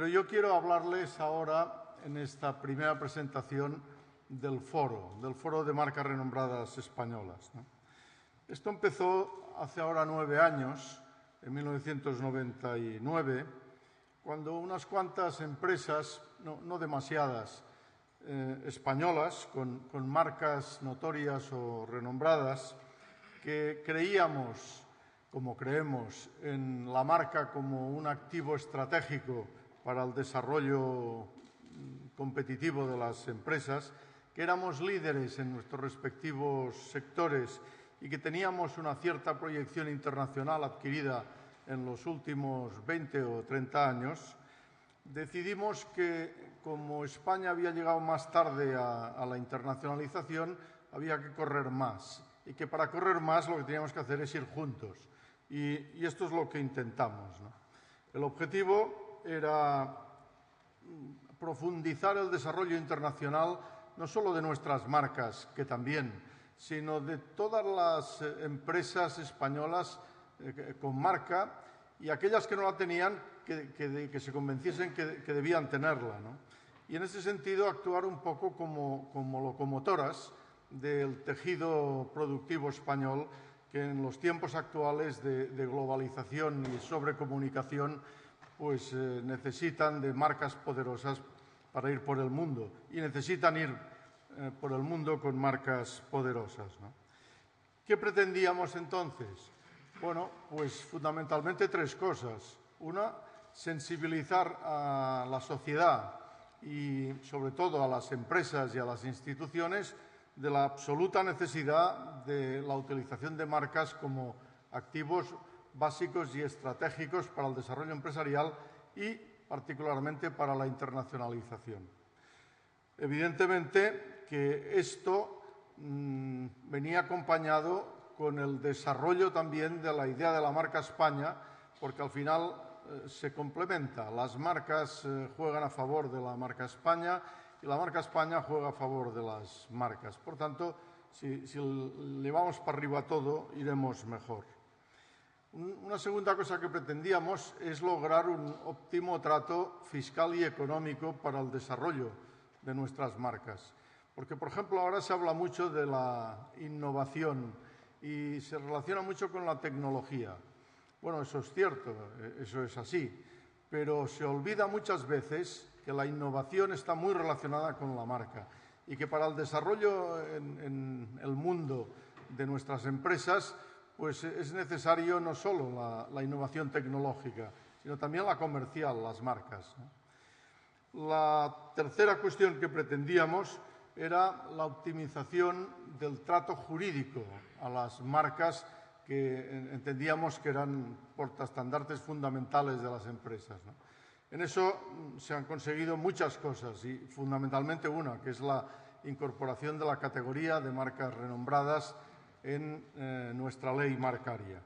Pero yo quiero hablarles ahora, en esta primera presentación, del Foro de Marcas Renombradas Españolas, ¿no? Esto empezó hace ahora 9 años, en 1999, cuando unas cuantas empresas, no demasiadas, españolas, con marcas notorias o renombradas, que creíamos, como creemos, en la marca como un activo estratégico para el desarrollo competitivo de las empresas, que éramos líderes en nuestros respectivos sectores y que teníamos una cierta proyección internacional adquirida en los últimos 20 o 30 años, decidimos que, como España había llegado más tarde a la internacionalización, había que correr más y que para correr más lo que teníamos que hacer es ir juntos. Y esto es lo que intentamos, ¿no? El objetivo era profundizar el desarrollo internacional no solo de nuestras marcas, que también, sino de todas las empresas españolas con marca y aquellas que no la tenían, que se convenciesen que debían tenerla, ¿no? Y en ese sentido actuar un poco como locomotoras del tejido productivo español, que en los tiempos actuales de globalización y sobrecomunicación pues necesitan de marcas poderosas para ir por el mundo y necesitan ir por el mundo con marcas poderosas, ¿no? ¿Qué pretendíamos entonces? Bueno, pues fundamentalmente 3 cosas. Una, sensibilizar a la sociedad y sobre todo a las empresas y a las instituciones de la absoluta necesidad de la utilización de marcas como activos básicos y estratégicos para el desarrollo empresarial y particularmente para la internacionalización. Evidentemente que esto venía acompañado con el desarrollo también de la idea de la marca España, porque al final se complementa. Las marcas juegan a favor de la marca España y la marca España juega a favor de las marcas. Por tanto, si le vamos para arriba todo, iremos mejor. Una segunda cosa que pretendíamos es lograr un óptimo trato fiscal y económico para el desarrollo de nuestras marcas. Porque, por ejemplo, ahora se habla mucho de la innovación y se relaciona mucho con la tecnología. Bueno, eso es cierto, eso es así, pero se olvida muchas veces que la innovación está muy relacionada con la marca y que para el desarrollo en el mundo de nuestras empresas pues es necesario no solo la innovación tecnológica, sino también la comercial, las marcas, ¿no? La tercera cuestión que pretendíamos era la optimización del trato jurídico a las marcas que entendíamos que eran portaestandartes fundamentales de las empresas, ¿no? En eso se han conseguido muchas cosas y fundamentalmente una, que es la incorporación de la categoría de marcas renombradas en nuestra ley marcaria.